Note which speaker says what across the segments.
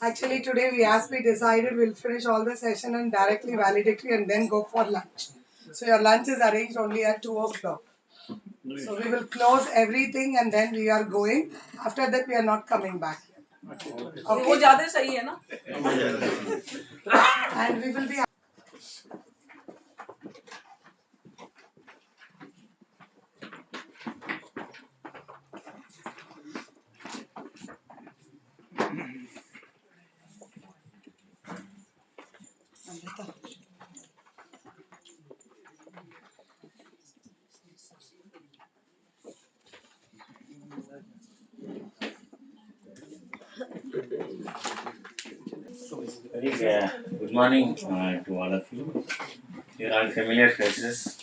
Speaker 1: Actually, today we decided we'll finish all the session and directly valedictory and then go for lunch. So your lunch is arranged only at 2 o'clock. So we will close everything and then we are going. After that, we are not coming back. Okay. वो ज़्यादा सही है ना? And we will be.
Speaker 2: Very good morning to all of you. You're all familiar faces.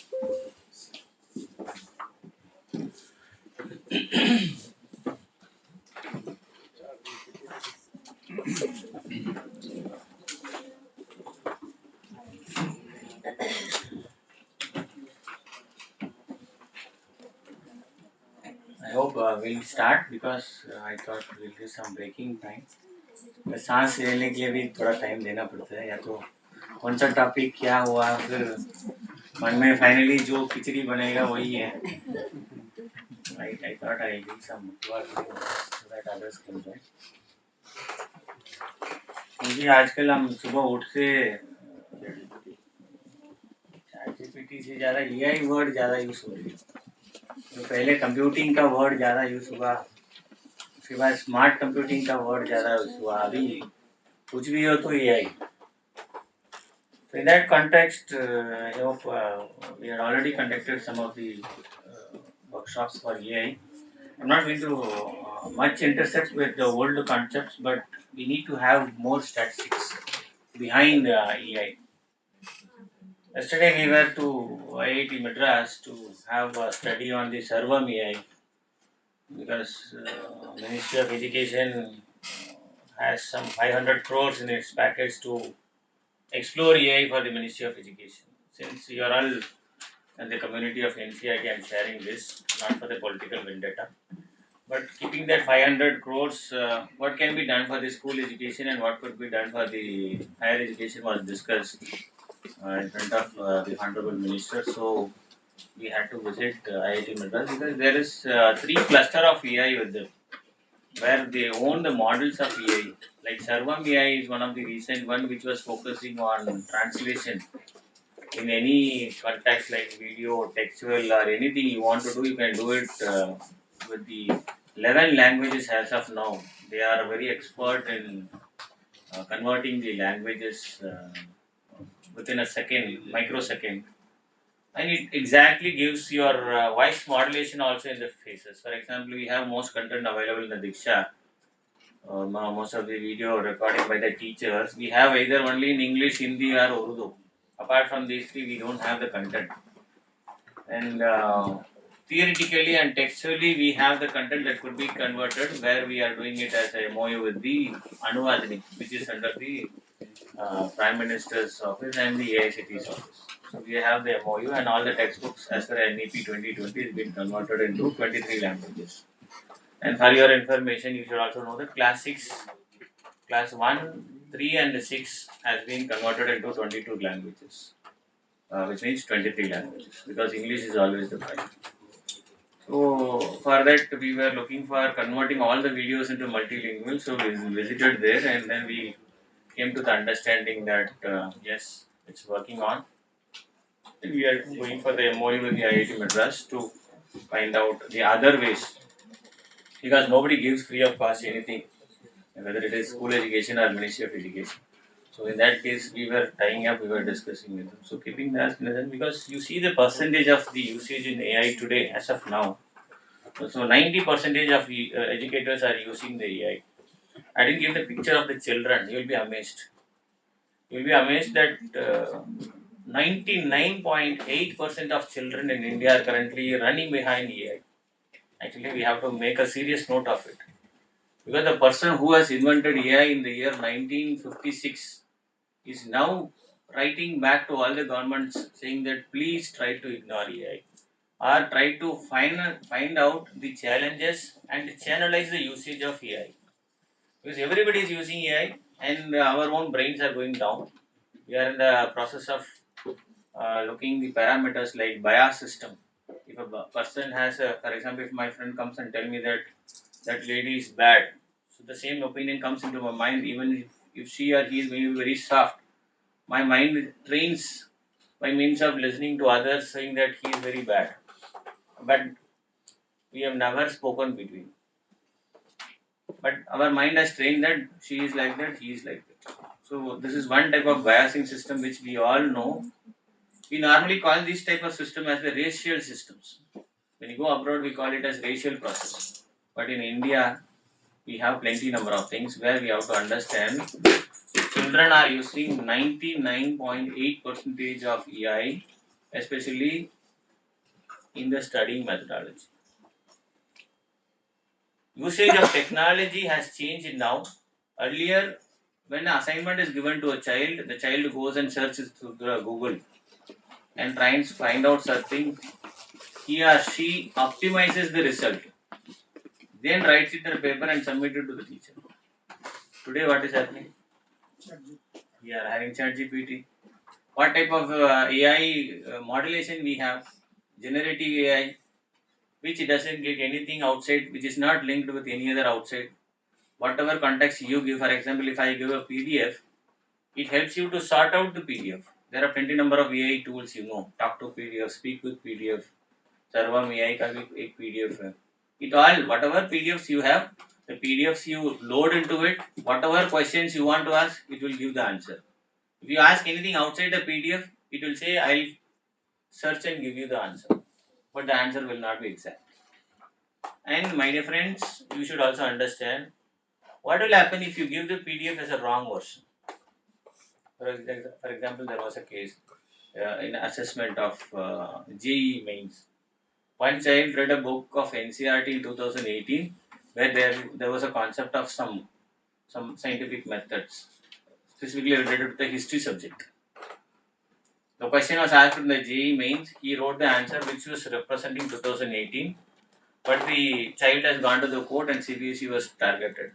Speaker 2: I hope we'll start because I thought we'll do some breaking time. सांस लेने के लिए भी थोड़ा टाइम देना पड़ता है या तो कौन सा टॉपिक क्या हुआ फिर मन में फाइनली जो खिचड़ी बनेगा वही है. I thought I'll do some work so that others can join. क्योंकि आजकल हम सुबह उठ के ChatGPT से ज़्यादा AI वर्ड ज़्यादा यूज़ हो रही है. तो पहले कंप्यूटिंग का वर्ड ज़्यादा यूज़ हुआ, उसके बाद स्मार्ट कंप्यूटिंग का वर्ड ज़्यादा यूज़ हुआ, अभी कुछ भी हो तो AI. So in that context, I hope we had already conducted some of the workshops for AI. I'm not going to much intercept with the old concepts, but we need to have more statistics behind AI. Yesterday we were to IIT Madras to have a study on the Sarvam AI because Ministry of Education has some 500 crores in its package to explore AI for the Ministry of Education. Since you are all in the community of NCIT, I am sharing this, not for the political vendetta. But keeping that 500 crores, what can be done for the school education and what could be done for the higher education was discussed in front of the Honorable Minister. So we had to visit IIT Madras because there is three cluster of AI with them where they own the models of AI. Like Sarvam AI is one of the recent one which was focusing on translation in any context like video, textual or anything you want to do, you can do it with the 11 languages as of now. They are very expert in converting the languages within a second, microsecond. And it exactly gives your voice modulation also in the faces. For example, we have most content available in the Diksha. Most of the video recording by the teachers, we have either only in English, Hindi, or Urdu. Apart from these three, we don't have the content. And theoretically and textually, we have the content that could be converted where we are doing it as a MOU with the Anuvadini, which is under the Prime Minister's office and the AICT's office. So we have the MOU and all the textbooks as per NEP 2020 has been converted into 23 languages. And for your information, you should also know that class 1, 3 and 6 has been converted into 22 languages, which means 23 languages because English is always the prime. So for that, we were looking for converting all the videos into multilingual. So we visited there, and then we came to the understanding that yes, it's working on. And we are going for the MOU with the IIT Madras to find out the other ways because nobody gives free of cost anything, whether it is school education or Ministry of Education. So in that case, we were tying up, we were discussing with them. So keeping that in mind, because you see the percentage of the usage in AI today as of now. So 90 percentage of educators are using the AI. I didn't give the picture of the children. You'll be amazed. You'll be amazed that 99.8% of children in India are currently running behind AI. Actually, we have to make a serious note of it. Because the person who has invented AI in the year 1956 is now writing back to all the governments saying that please try to ignore AI or try to find out the challenges and channelize the usage of AI. because everybody is using AI and our own brains are going down. We are in the process of looking the parameters like bias system. If a person has a, for example, if my friend comes and tell me that that lady is bad, so the same opinion comes into my mind. Even if she or he is maybe very soft, my mind trains by means of listening to others saying that he is very bad. But we have never spoken between. But our mind has trained that she is like that, he is like that. So this is one type of biasing system which we all know. We normally call this type of system as the racial systems. When you go abroad, we call it as racial process. But in India, we have plenty number of things where we have to understand. Children are using 99.8 percentage of AI, especially in the studying methodology. Usage of technology has changed now. Earlier, when an assignment is given to a child, the child goes and searches through the Google and tries to find out something. He or she optimizes the result, then writes it in a paper and submits it to the teacher. Today, what is happening? We are having ChatGPT. What type of AI modulation we have? Generative AI, which doesn't get anything outside, which is not linked with any other outside. Whatever context you give, for example, if I give a PDF, it helps you to sort out the PDF. There are plenty number of AI tools, talk to PDF, speak with PDF, Sarvam AI का भी एक PDF है. It all, whatever PDFs you have, the PDFs you load into it, whatever questions you want to ask, it will give the answer. If you ask anything outside the PDF, it will say, I'll search and give you the answer. But the answer will not be exact. And my dear friends, you should also understand what will happen if you give the PDF as a wrong version. For example, there was a case in assessment of JEE mains. One child read a book of NCERT in 2018 where there was a concept of some scientific methods specifically related to the history subject. The question was asked in the JEE mains. He wrote the answer which was representing 2018, but the child has gone to the court and CBSE was targeted.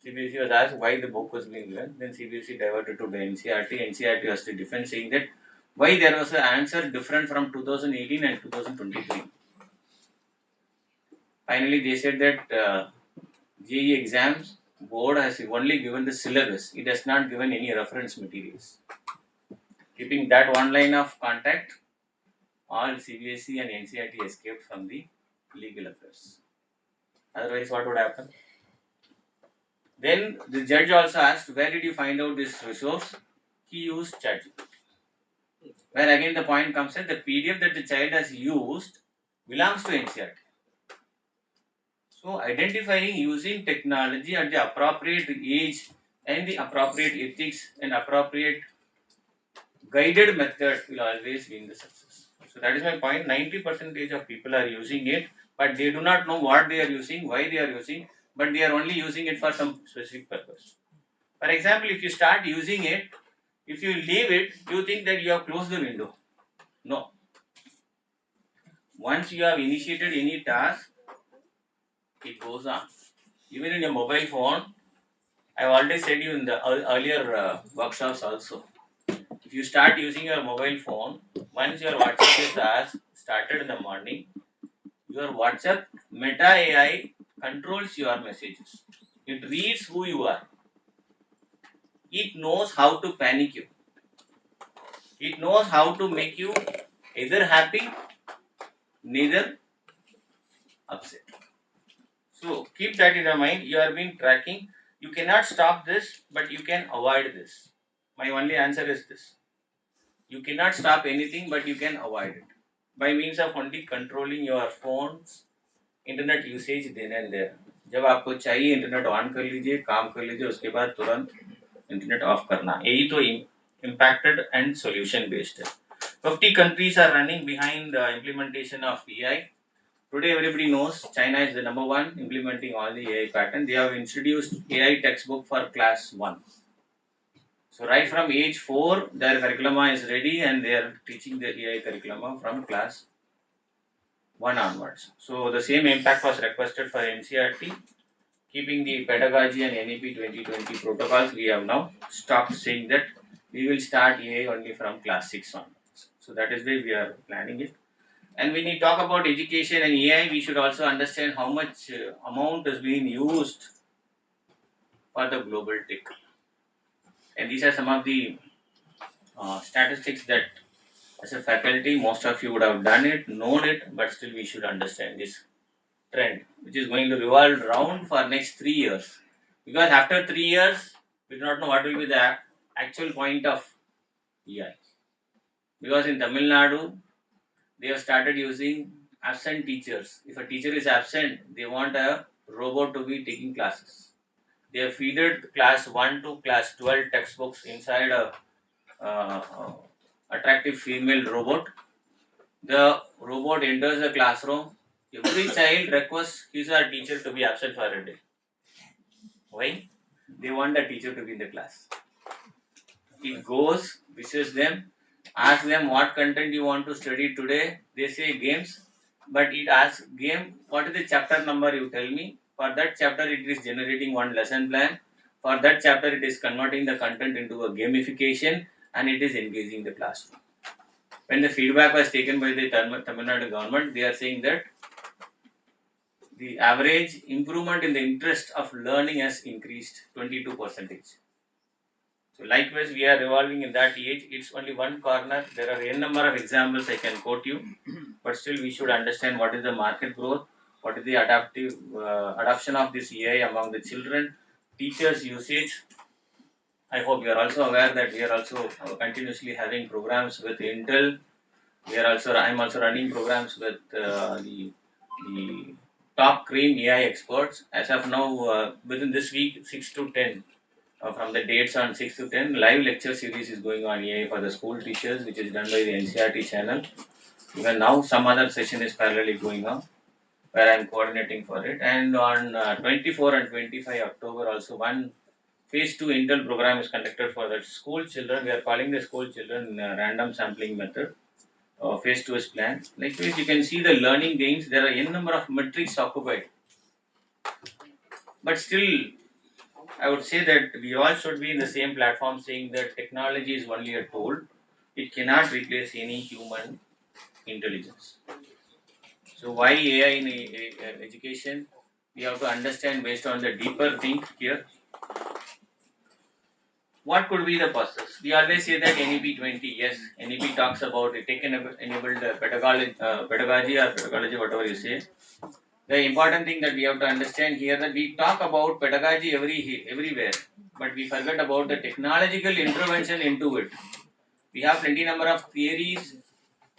Speaker 2: CBSE was asked why the book was being given. Then CBSE diverted to the NCERT. NCERT was to defend saying that why there was an answer different from 2018 and 2023. Finally, they said that JEE exams board has only given the syllabus. It has not given any reference materials. Keeping that one line of contact, all CBSE and NCERT escaped from the legal affairs. Otherwise, what would happen? Then the judge also asked, where did you find out this resource? He used ChatGPT. Where again the point comes in, the PDF that the child has used belongs to NCERT. So identifying using technology at the appropriate age and the appropriate ethics and appropriate guided method will always win the success. So that is my point. 90% of people are using it, but they do not know what they are using, why they are using, but they are only using it for some specific purpose. For example, if you start using it, if you leave it, you think that you have closed the window. No. Once you have initiated any task, it goes on. Even in your mobile phone, I've already said you in the earlier workshops also. If you start using your mobile phone, once your WhatsApp is started in the morning, your WhatsApp Meta AI controls your messages. It reads who you are. It knows how to panic you. It knows how to make you either happy, neither upset. So keep that in your mind. You are being tracking. You cannot stop this, but you can avoid this. My only answer is this. You cannot stop anything, but you can avoid it by means of only controlling your phone's internet usage then and there. जब आपको चाहिए internet on कर लीजिए, काम कर लीजिए, उसके बाद तुरंत इंटरनेट ऑफ करना. यही तो impacted and solution based है. 50 countries are running behind the implementation of AI. Today everybody knows China is the number one implementing all the AI pattern. They have introduced AI textbook for class 1. So right from age 4, their curriculum is ready and they are teaching the AI curriculum from class 1 onwards. So the same impact was requested for NCERT. keeping the pedagogy and NEP 2020 protocols, we have now stopped saying that we will start AI only from class 6 on. So that is why we are planning it. And when we talk about education and AI, we should also understand how much amount is being used for the global tech. And these are some of the statistics that, as a faculty, most of you would have done it, known it, but still we should understand this trend, which is going to revolve around for next 3 years. Because after 3 years, we do not know what will be the actual point of AI. Because in Tamil Nadu, they have started using absent teachers. If a teacher is absent, they want a robot to be taking classes. They have feeded class 1 to class 12 textbooks inside a uh, attractive female robot. The robot enters the classroom. Every child requests his or teacher to be absent for a day. Why? They want the teacher to be in the class. It goes, visits them, asks them what content you want to study today. They say games, but it asks game, what is the chapter number you tell me. For that chapter, it is generating one lesson plan. For that chapter, it is converting the content into a gamification and it is engaging the classroom. When the feedback was taken by the Tamil Nadu government, they are saying that the average improvement in the interest of learning has increased 22%. So likewise, we are evolving in that age. It's only one corner. There are n number of examples I can quote you, but still we should understand what is the market growth, what is the adaptive adoption of this AI among the children, teachers' usage. I hope you are also aware that we are also continuously having programs with Intel. We are also I'm also running programs with the top cream AI experts. As of now, within this week, 6 to 10 from the dates on 6 to 10, live lecture series is going on AI for the school teachers, which is done by the NCRT channel. Even now, some other session is parallelly going on where I am coordinating for it. And on 24 and 25 October, also one phase 2 Intel program is conducted for the school children. We are calling the school children random sampling method. Phase 2 is planned. Likewise, you can see the learning gains. There are n number of metrics occupied. But still, I would say that we all should be in the same platform saying that technology is only a tool. It cannot replace any human intelligence. So why AI in education? We have to understand based on the deeper think here. What could be the process? We always say that NEP 20, yes, NEP talks about it, enabled pedagogy or pedagogy, whatever you say. The important thing that we have to understand here that we talk about pedagogy everywhere, but we forget about the technological intervention into it. We have plenty number of theories,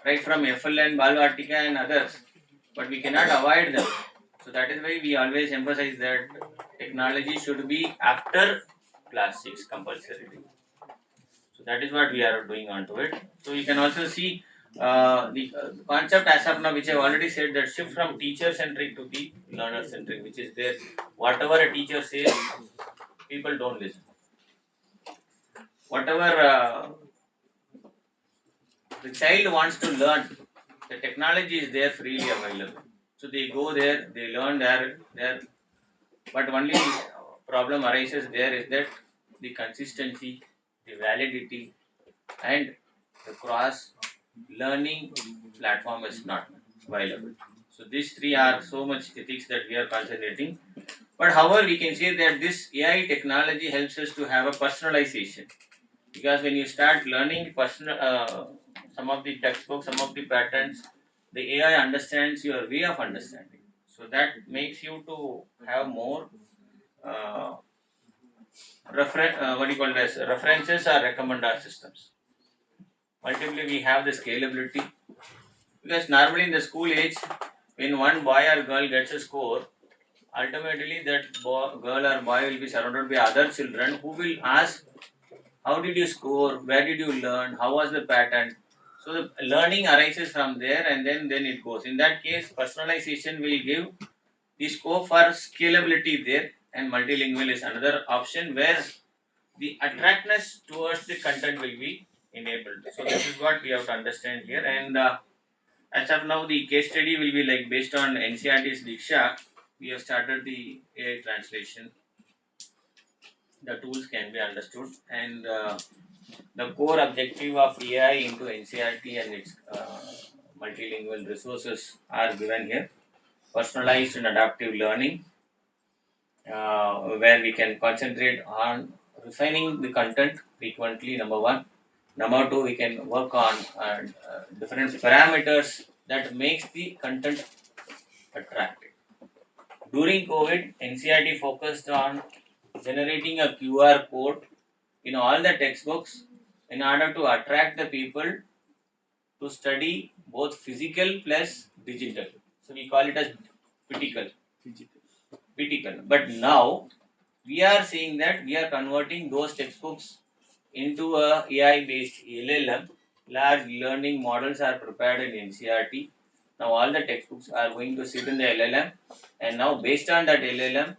Speaker 2: right from FLN, Balvartika and others, but we cannot avoid them. So that is why we always emphasize that technology should be after class 6 compulsory. So that is what we are doing onto it. So you can also see the concept as of now, which I have already said, that shift from teacher centric to the learner centric, which is there. Whatever a teacher says, people don't listen. Whatever the child wants to learn, the technology is there freely available. So they go there, they learn there. But only problem arises there is that the consistency, the validity, and the cross learning platform is not available. So these three are so much ethics that we are concentrating. But however, we can say that this AI technology helps us to have a personalization, because when you start learning personal, some of the textbooks, some of the patterns, the AI understands your way of understanding. So that makes you to have more uh, what do you call it as references or recommender systems. Ultimately, we have the scalability. Because normally in the school age, when one boy or girl gets a score, ultimately that girl or boy will be surrounded by other children who will ask, how did you score? Where did you learn? How was the pattern? So the learning arises from there and then it goes. In that case, personalization will give the scope for scalability there, and multilingual is another option where the attractness towards the content will be enabled. So this is what we have to understand here. And as of now, the case study will be like based on NCRT's Diksha. we have started the AI translation. The tools can be understood, and the core objective of AI into NCRT and its multilingual resources are given here. Personalized and adaptive learning, where we can concentrate on refining the content frequently, number one. Number two, we can work on different parameters that makes the content attractive. During COVID, NCRT focused on generating a QR code in all the textbooks in order to attract the people to study both physical plus digital. So we call it as critical. Critical. But now we are seeing that we are converting those textbooks into a AI based LLM. Large learning models are prepared in NCRT. Now all the textbooks are going to sit in the LLM, and now based on that LLM,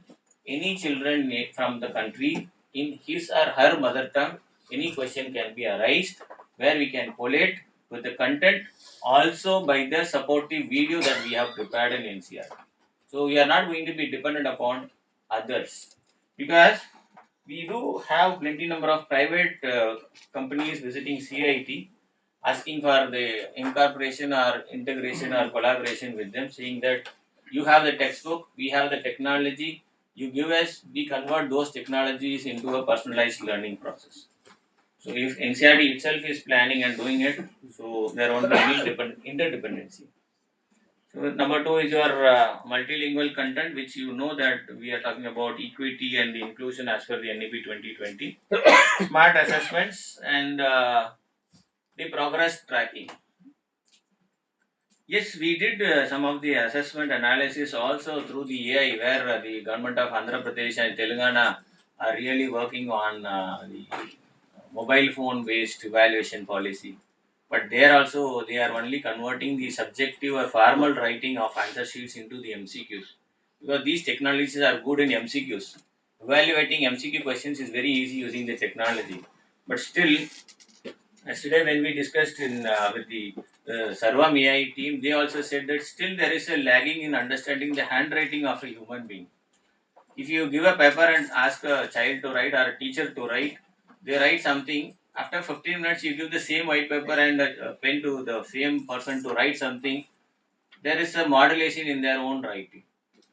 Speaker 2: any children from the country in his or her mother tongue, any question can be arised where we can collate with the content, also by the supportive video that we have prepared in NCRT. So we are not going to be dependent upon others, because we do have plenty number of private companies visiting CIT asking for the incorporation or integration or collaboration with them, saying that you have the textbook, we have the technology, you give us, we convert those technologies into a personalized learning process. So if NCRT itself is planning and doing it, so there won't be any interdependency. So number two is your multilingual content, which you know that we are talking about equity and the inclusion as per the NEP 2020, smart assessments, and the progress tracking. Yes, we did some of the assessment analysis also through the AI, where the government of Andhra Pradesh and Telangana are really working on the mobile phone based evaluation policy. But there also they are only converting the subjective or formal writing of answer sheets into the MCQs, because these technologies are good in MCQs. Evaluating MCQ questions is very easy using the technology, but still, yesterday when we discussed in with the Sarvam AI team, they also said that still there is a lagging in understanding the handwriting of a human being. If you give a paper and ask a child to write or a teacher to write, they write something. After 15 minutes, you give the same white paper and a pen to the same person to write something. There is a modulation in their own writing.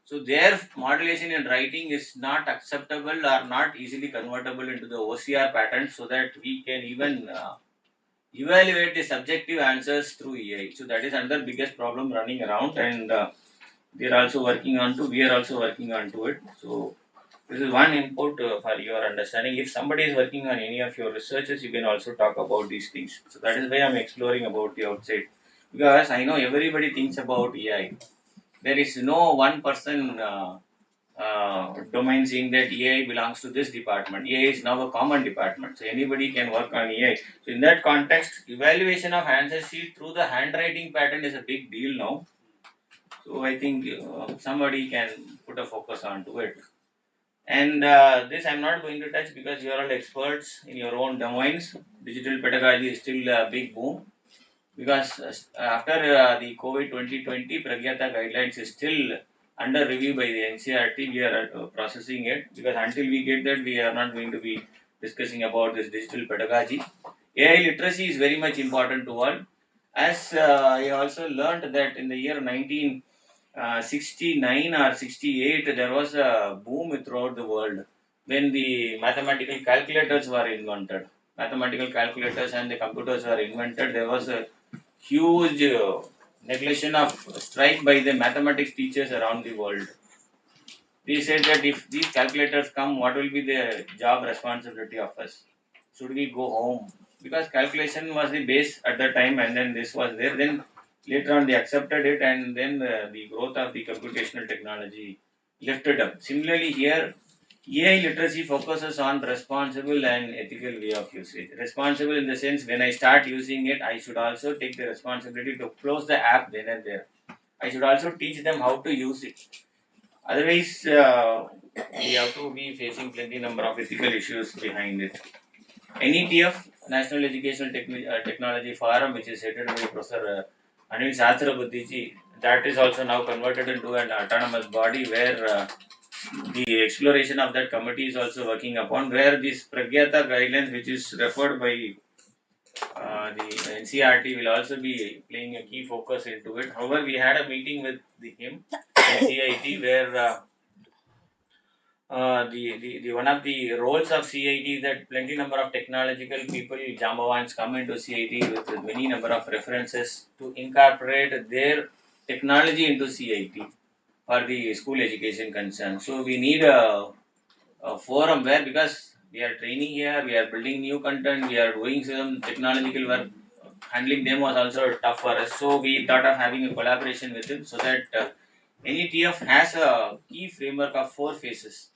Speaker 2: So their modulation in writing is not acceptable or not easily convertible into the OCR pattern, so that we can even evaluate the subjective answers through AI. So that is another biggest problem running around, and they are also working on to. We are also working on to it. So this is one input for your understanding. If somebody is working on any of your researches, you can also talk about these things. So that is why I'm exploring about the outside, because I know everybody thinks about AI. There is no one person domain saying that AI belongs to this department. AI is now a common department, so anybody can work on AI. So in that context, evaluation of answer sheet through the handwriting pattern is a big deal now. So I think somebody can put a focus onto it. And this I'm not going to touch because you are all experts in your own domains. Digital pedagogy is still a big boom, because after the COVID 2020, Pragyata guidelines is still under review by the NCRT. We are processing it, because until we get that, we are not going to be discussing about this digital pedagogy. AI literacy is very much important to all. As I also learned that in the year 1969 or 68, there was a boom throughout the world when the mathematical calculators were invented. Mathematical calculators and the computers were invented. There was a huge neglection of strike by the mathematics teachers around the world. They said that if these calculators come, what will be the job responsibility of us? Should we go home? Because calculation was the base at the time, and then this was there. Then later on, they accepted it, and then the growth of the computational technology lifted up. Similarly, here AI literacy focuses on responsible and ethical way of usage. Responsible in the sense, when I start using it, I should also take the responsibility to close the app then and there. I should also teach them how to use it. Otherwise, we have to be facing plenty number of ethical issues behind it. NETF, National Educational Technology Forum, which is headed by Professor Anil Sahasrabuddhiji, that is also now converted into an autonomous body where the exploration of that committee is also working upon, where this Pragyata guidelines, which is referred by the NCRT, will also be playing a key focus into it. However, we had a meeting with him in CIT where the one of the roles of CIT is that plenty number of technological people, Jambawans, come into CIT with many number of references to incorporate their technology into CIT for the school education concern. So we need a forum where, because we are training here, we are building new content, we are doing some technological work, handling them was also tough for us. So we thought of having a collaboration with him so that NETF has a key framework of 4 phases,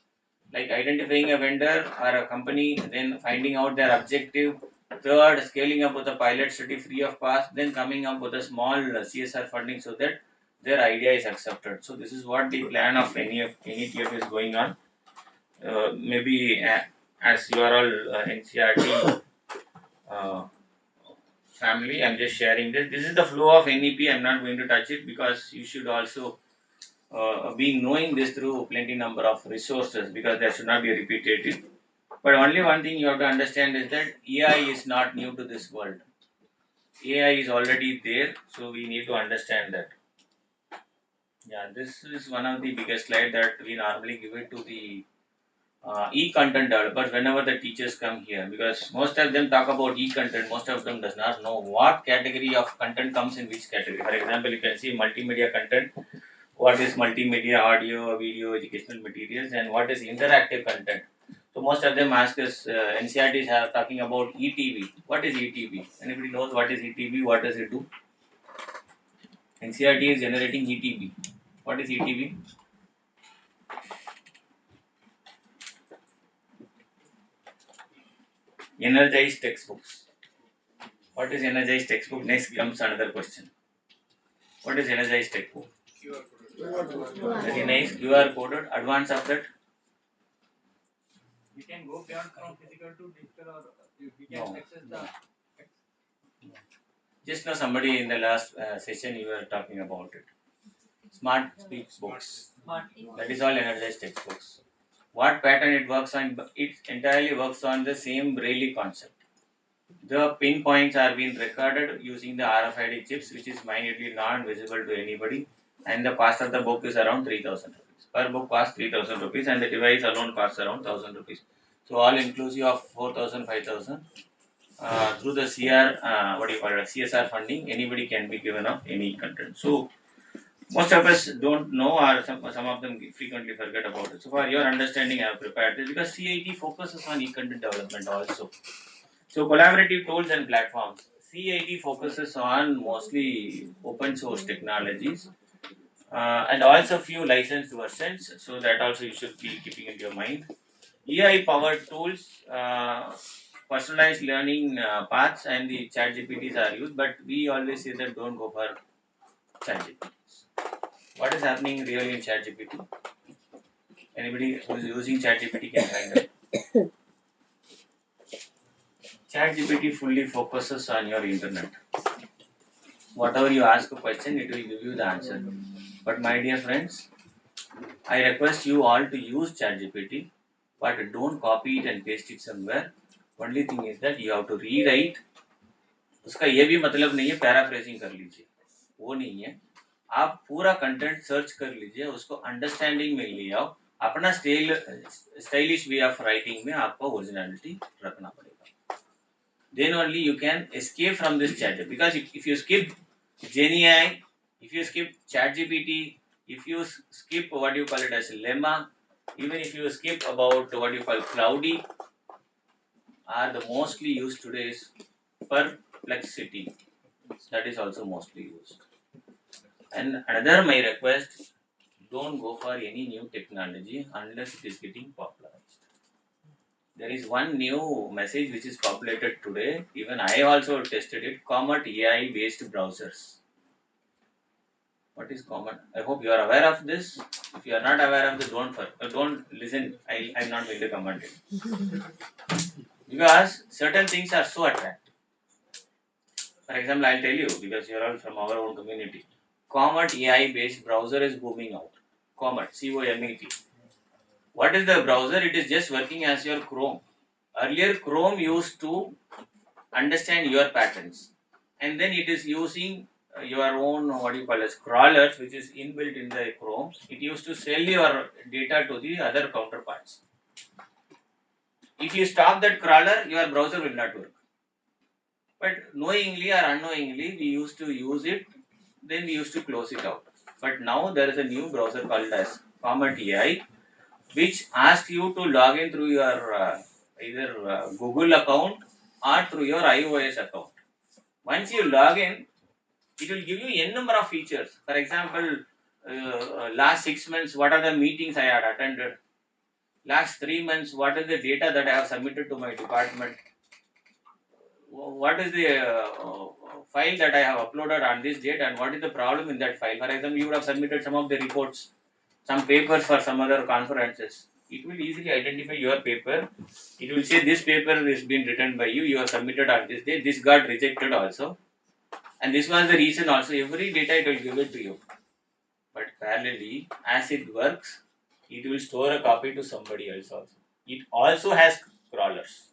Speaker 2: like identifying a vendor or a company, then finding out their objective, third, scaling up with a pilot study free of cost, then coming up with a small CSR funding so that their idea is accepted. So this is what the plan of NETF is going on. Maybe as you are all NCRT uh, family, I'm just sharing this. This is the flow of NEP. I'm not going to touch it because you should also be knowing this through plenty number of resources, because that should not be repetitive. But only one thing you have to understand is that AI is not new to this world. AI is already there, so we need to understand that. Yeah, this is one of the biggest slide that we normally give it to the e-content developers whenever the teachers come here, because most of them talk about e-content, most of them does not know what category of content comes in which category. For example, you can see multimedia content, what is multimedia, audio, video, educational materials, and what is interactive content. So most of them ask us, NCRTs are talking about ETV. What is ETV? Anybody knows what is ETV? What does it do? NCRT is generating ETV. What is ETV? Energized textbooks. What is energized textbook? Next comes another question. What is energized textbook? Very nice. QR coded. Advance of that. We can go beyond from physical to digital, or we can access the. Just now, somebody in the last session you were talking about it. Smart speech books. That is all energized textbooks. What pattern it works on? It entirely works on the same Braille concept. The pinpoints are being recorded using the RFID chips, which is minutely non-visible to anybody, and the cost of the book is around 3,000 rupees. Per book costs 3,000 rupees, and the device alone costs around 1,000 rupees. So all inclusive of 4,000, 5,000. Through the what do you call it, CSR funding, anybody can be given of any content. So most of us don't know, or some of them frequently forget about it. So for your understanding, I have prepared this because CIT focuses on e-content development also. So collaborative tools and platforms. CIT focuses on mostly open source technologies and also few licensed versions. So that also you should be keeping in your mind. AI powered tools, personalized learning paths, and the chat GPTs are used, but we always say that don't go for chat GPTs. What is happening really in chat GPT? Anybody who is using chat GPT can find out. Chat GPT fully focuses on your internet. Whatever you ask a question, it will give you the answer. But my dear friends, I request you all to use ChatGPT, but don't copy it and paste it somewhere. Only thing is that you have to rewrite. उसका ये भी मतलब नहीं है paraphrasing कर लीजिए, वो नहीं है. आप पूरा कंटेंट सर्च कर लीजिए, उसको अंडरस्टैंडिंग में ले आओ. अपना स्टाइलिश वे ऑफ राइटिंग में आपको ओरिजिनलिटी रखना पड़ेगा. Then only you can escape from this chat. Because if you skip GenAI, if you skip ChatGPT, if you skip what you call it as Lemma, even if you skip about what you call Cloudy, are the mostly used today is Perplexity. That is also mostly used. And another my request, don't go for any new technology unless it is getting popularized. There is one new message which is populated today. Even I also tested it. Comet AI based browsers. What is Comet? I hope you are aware of this. If you are not aware of this, don't listen. I'm not going to comment it because certain things are so attractive. For example, I'll tell you because you are all from our own community.
Speaker 3: Comet AI based browser is booming out. Comet, COMET. What is the browser? It is just working as your Chrome. Earlier, Chrome used to understand your patterns, and then it is using your own what do you call as crawlers, which is inbuilt in the Chrome. It used to sell your data to the other counterparts. If you stop that crawler, your browser will not work. But knowingly or unknowingly, we used to use it, then we used to close it out. But now there is a new browser called as Comet AI, which asks you to log in through your either Google account or through your iOS account. Once you log in, it will give you n number of features. For example, last 6 months, what are the meetings I had attended? Last 3 months, what is the data that I have submitted to my department? What is the file that I have uploaded on this date, and what is the problem in that file? For example, you would have submitted some of the reports, some papers for some other conferences. It will easily identify your paper. It will say this paper is been written by you. You have submitted on this date. This got rejected also, and this was the reason also. Every data it will give it to you. But parallelly, as it works, it will store a copy to somebody else also. It also has crawlers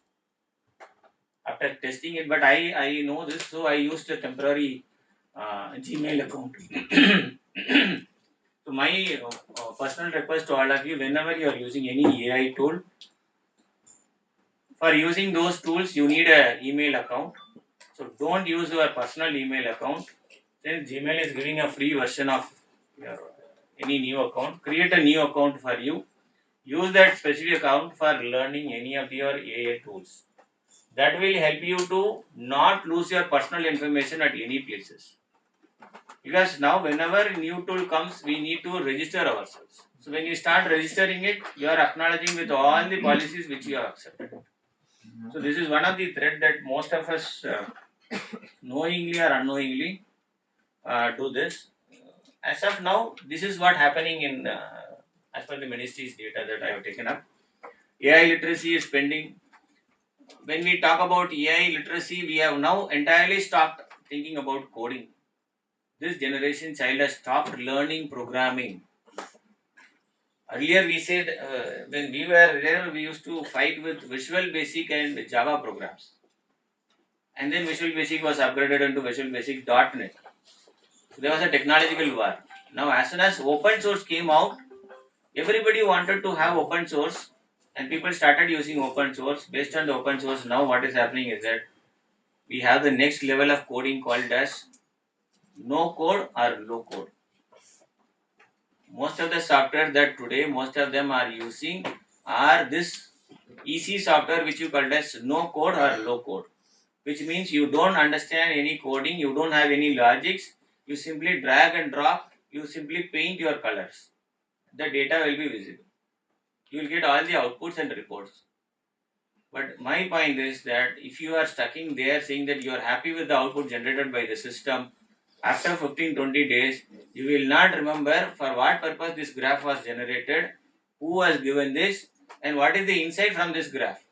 Speaker 3: after testing it, but I know this, so I used a temporary Gmail account. So my personal request to all of you, whenever you are using any AI tool, for using those tools you need a email account. So don't use your personal email account. Since Gmail is giving a free version of your any new account, create a new account for you. Use that specific account for learning any of your AI tools. That will help you to not lose your personal information at any places, because now whenever a new tool comes we need to register ourselves. So when you start registering it, you are acknowledging with all the policies which you have accepted. So this is one of the thread that most of us knowingly or unknowingly do this. As of now, this is what happening in as per the ministry's data that I have taken up. AI literacy is pending. When we talk about AI literacy, we have now entirely stopped thinking about coding. This generation child has stopped learning programming. Earlier, we said when we were there, we used to fight with Visual Basic and Java programs. And then Visual Basic was upgraded into Visual Basic .NET. So there was a technological war. Now, as soon as open source came out, everybody wanted to have open source, and people started using open source. Based on the open source, now what is happening is that we have the next level of coding called as no code or low code. Most of the software that today most of them are using are this EC software, which you call as no code or low code, which means you don't understand any coding, you don't have any logics, you simply drag and drop, you simply paint your colors. The data will be visible. You will get all the outputs and reports. But my point is that if you are stuck in there saying that you are happy with the output generated by the system, after 15-20 days, you will not remember for what purpose this graph was generated, who has given this, and what is the insight from this graph.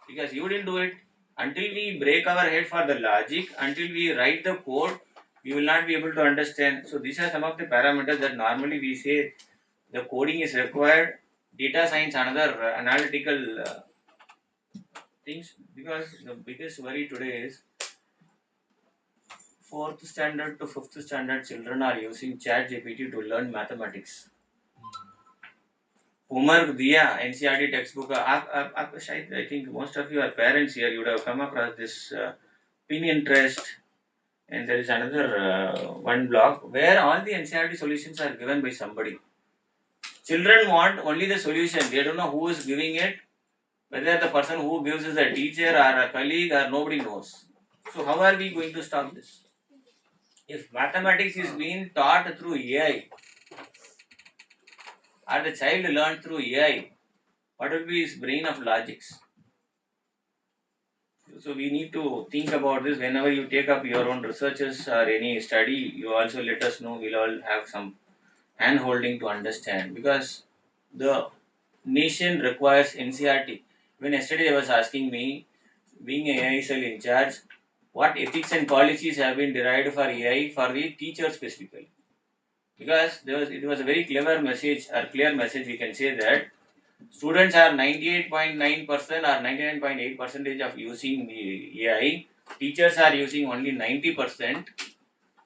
Speaker 3: Because you didn't do it. Until we break our head for the logic, until we write the code, we will not be able to understand. So these are some of the parameters that normally we say the coding is required. Data science, another analytical things, because the biggest worry today is fourth standard to fifth standard children are using chat GPT to learn mathematics. Homework दिया NCERT textbook आप शायद I think most of you are parents here, you would have come across this Pinterest, and there is another one blog where all the NCERT solutions are given by somebody. Children want only the solution, they don't know who is giving it, whether the person who gives is a teacher or a colleague or nobody knows. So how are we going to stop this? If mathematics is being taught through AI, or the child learned through AI, what will be his brain of logics? So we need to think about this whenever you take up your own researches or any study. You also let us know. We'll all have some hand holding to understand, because the nation requires NCRT. When yesterday I was asking me, being an AI cell in charge, what ethics and policies have been derived for AI for the teacher specifically. because it was a very clever message or clear message. We can say that students are 98.9% or 99.8% of using the AI. Teachers are using only 90%.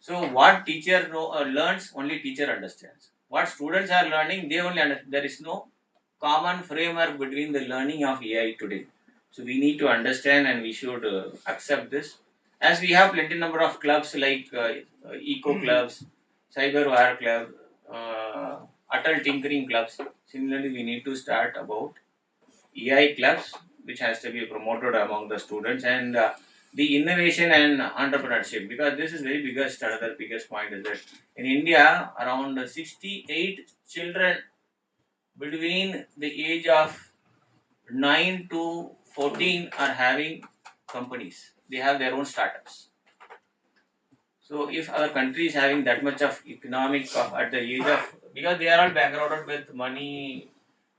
Speaker 3: So what teacher learns, only teacher understands. What students are learning, they only understand. There is no common framework between the learning of AI today. So we need to understand and we should accept this. As we have plenty number of clubs like eco clubs, cyber war club, uh, adult tinkering clubs. Similarly, we need to start about EI clubs, which has to be promoted among the students, and the innovation and entrepreneurship. Because this is very biggest, another biggest point is that in India, around 68 children between the age of 9 to 14 are having companies. They have their own startups. So if our country is having that much of economic at the age of, because they are all backgrounded with money,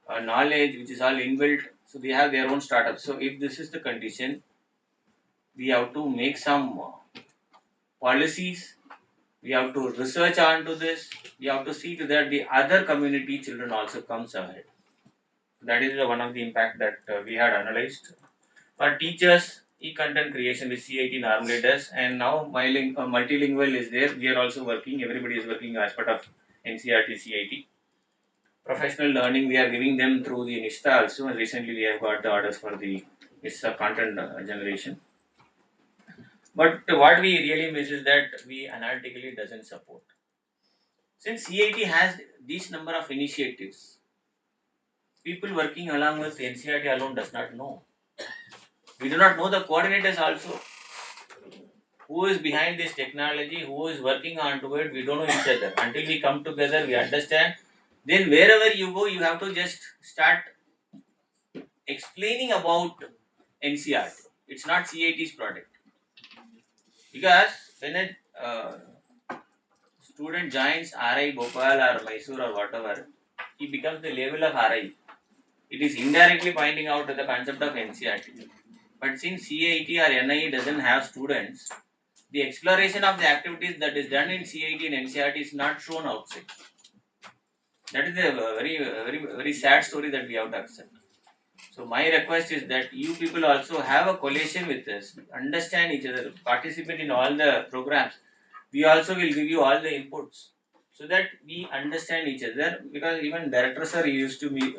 Speaker 3: knowledge, which is all inbuilt, so they have their own startups. So if this is the condition, we have to make some policies. We have to research onto this. We have to see to that the other community children also comes ahead. That is one of the impact that we had analyzed. For teachers, e-content creation with CIT normally does, and now multilingual is there. We are also working. Everybody is working as part of NCRT CIT. Professional learning, we are giving them through the NISTA also. And recently, we have got the orders for the NISTA content generation. But what we really miss is that we analytically doesn't support. Since CIT has this number of initiatives, people working along with NCRT alone does not know. We do not know the coordinators also. Who is behind this technology, who is working onto it, we don't know each other. Until we come together, we understand. Then wherever you go, you have to just start explaining about NCRT. It's not CIT's product. Because when a student joins RI Bhopal or Mysore or whatever, he becomes the level of RI. It is indirectly pointing out to the concept of NCRT. But since CIT or NIE doesn't have students, the exploration of the activities that is done in CIT and NCRT is not shown outside. That is a very sad story that we have to accept. So my request is that you people also have a coalition with us, understand each other, participate in all the programs. We also will give you all the inputs so that we understand each other. Because even director sir used to be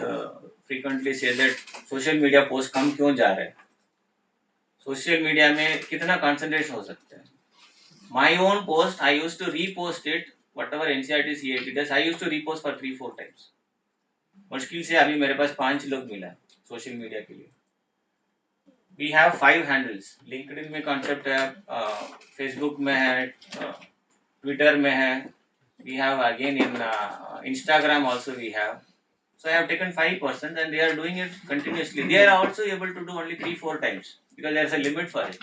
Speaker 3: frequently say that social media post कम क्यों जा रहे हैं? Social media में कितना concentration हो सकता है? My own post, I used to repost it. Whatever NCRT CIT does, I used to repost for 3-4 times. मुश्किल से अभी मेरे पास 5 लोग मिला सोशल मीडिया के लिए. We have 5 handles. LinkedIn में concept है, Facebook में है, Twitter में है. We have again in Instagram also we have. So I have taken 5% and they are doing it continuously. They are also able to do only 3-4 times because there is a limit for it.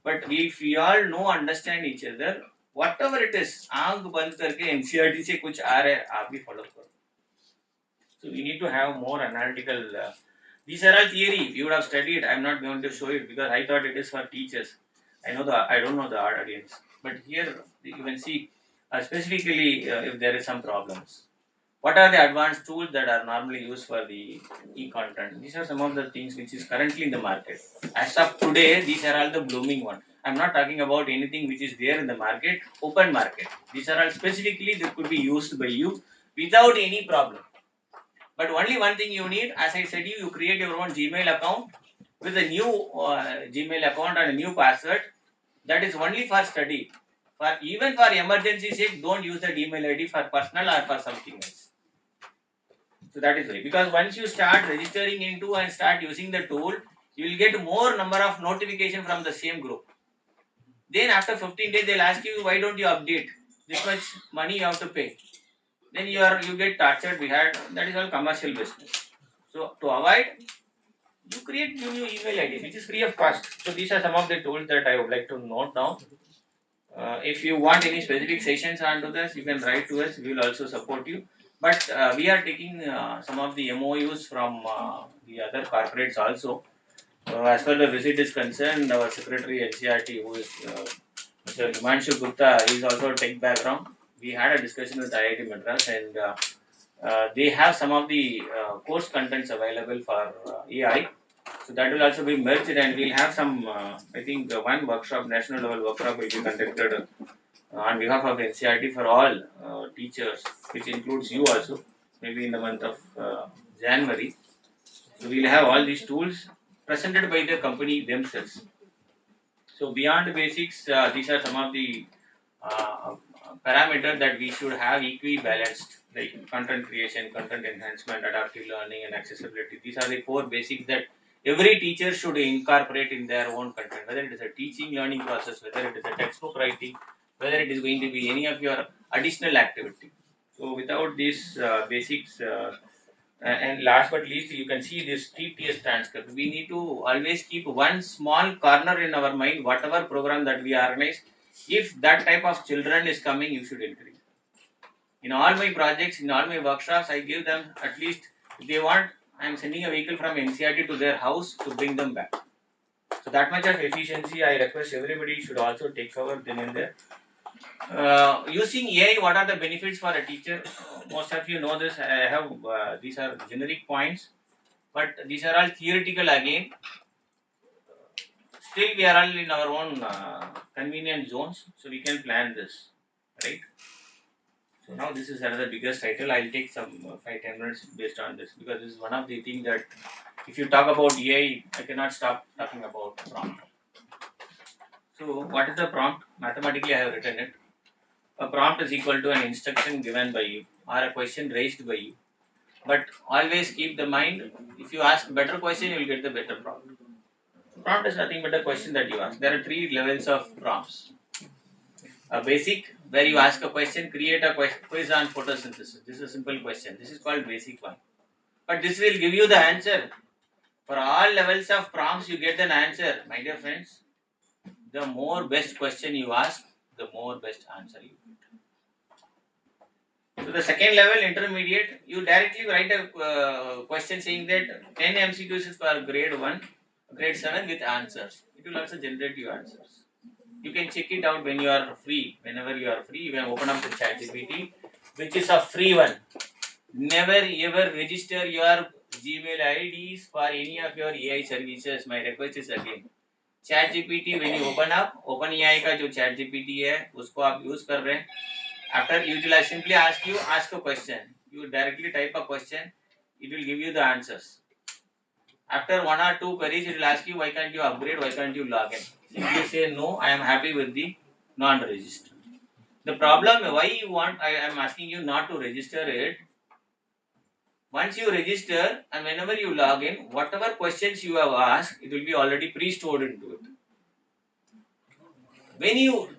Speaker 3: But if we all know, understand each other, whatever it is, आंख बंद करके NCRT से कुछ आ रहा है, आप भी follow करो. So we need to have more analytical. These are all theory. You would have studied. I am not going to show it because I thought it is for teachers. I don't know the audience, but here you can see specifically if there is some problems. What are the advanced tools that are normally used for the e-content? These are some of the things which is currently in the market. As of today, these are all the blooming one. I'm not talking about anything which is there in the market, open market. These are all specifically that could be used by you without any problem. But only one thing you need, as I said, you create your own Gmail account with a new Gmail account and a new password. That is only for study. For even for emergency sake, don't use the email ID for personal or for something else. So that is why. Because once you start registering into and start using the tool, you will get more number of notification from the same group. Then after 15 days, they'll ask you, why don't you update? This much money you have to pay. Then you get tortured. We had that is all commercial business. So to avoid, you create new email ID which is free of cost. So these are some of the tools that I would like to note down. If you want any specific sessions onto this, you can write to us. We will also support you. But we are taking some of the MOUs from the other corporates also. As far the visit is concerned, our secretary NCRT, who is Mr. Himanshu Gupta, he is also a tech background. we had a discussion with IIT Madras, and they have some of the course contents available for AI. So that will also be merged, and we'll have some. I think one workshop, national level workshop, will be conducted on behalf of NCRT for all teachers, which includes you also, maybe in the month of January. So we'll have all these tools presented by the company themselves. So beyond basics, these are some of the uh, parameters that we should have equally-balanced, like content creation, content enhancement, adaptive learning, and accessibility. These are the four basics that every teacher should incorporate in their own content, whether it is a teaching learning process, whether it is a textbook writing, whether it is going to be any of your additional activity. So without these basics, and last but least, you can see this TTS transcript. We need to always keep one small corner in our mind, whatever program that we organize. If that type of children is coming, you should increase. In all my projects, in all my workshops, I give them at least, if they want, I am sending a vehicle from NCRT to their house to bring them back. So that much of efficiency, I request everybody should also take cover then and there. Using AI, what are the benefits for a teacher? Most of you know this. I have these are generic points, but these are all theoretical again. Still, we are all in our own convenient zones, so we can plan this, right? So now this is another biggest title. I'll take some 5-10 minutes based on this because this is one of the things that if you talk about AI, I cannot stop talking about prompt. So what is the prompt? Mathematically, I have written it. A prompt is equal to an instruction given by you or a question raised by you. But always keep the mind. If you ask better question, you will get the better prompt. Prompt is nothing but a question that you ask. There are three levels of prompts. A basic, where you ask a question, create a quiz on photosynthesis. This is a simple question. This is called basic one. But this will give you the answer. For all levels of prompts, you get an answer. My dear friends, the more best question you ask, the more best answer you get. So the second level, intermediate, you directly write a question saying that 10 MCQs is for grade 1, grade 7 with answers. It will also generate your answers. You can check it out when you are free. Whenever you are free, you can open up the ChatGPT, which is a free one. Never ever register your Gmail IDs for any of your AI services. My request is again. ChatGPT when you open AI का जो ChatGPT है उसको आप use कर रहे हैं. After it will simply ask a question. You directly type a question. It will give you the answers. After one or two queries, it will ask you why can't you upgrade, why can't you log in. Simply say no, I am happy with the non-register. The problem why you want, I am asking you not to register it. Once you register and whenever you log in, whatever questions you have asked, it will be already pre-stored into it. When you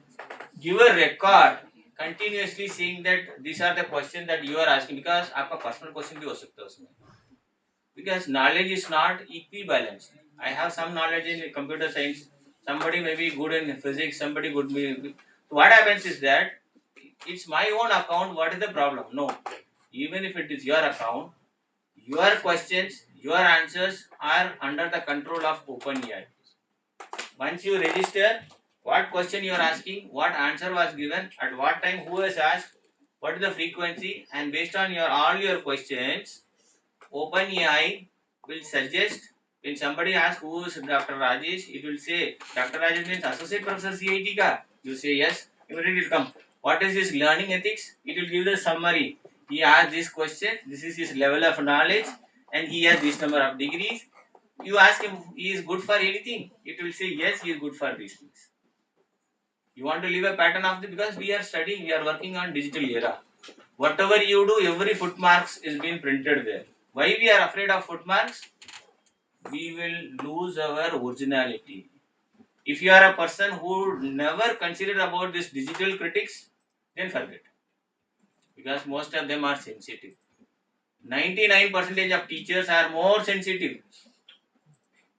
Speaker 3: give a record continuously saying that these are the questions that you are asking, because आपका personal question भी हो सकता है उसमें. Because knowledge is not equibalanced. I have some knowledge in computer science. Somebody may be good in physics. Somebody could be. So what happens is that it's my own account. What is the problem? No. Even if it is your account, your questions, your answers are under the control of OpenAI. Once you register, what question you are asking, what answer was given, at what time, who has asked, what is the frequency, and based on your all your questions, OpenAI will suggest when somebody asks who is Dr. Rajesh, it will say Dr. Rajesh means Associate Professor CIT ka. You say yes, immediately it will come. What is his learning ethics? It will give the summary. He asked this question, this is his level of knowledge, and he has this number of degrees. You ask him, he is good for anything. It will say yes, he is good for these things. You want to leave a pattern of this because we are studying, we are working on digital era. Whatever you do, every footmarks is being printed there. Why we are afraid of footmarks? We will lose our originality. If you are a person who never considered about this digital critics, then forget. Because most of them are sensitive. 99% of teachers are more sensitive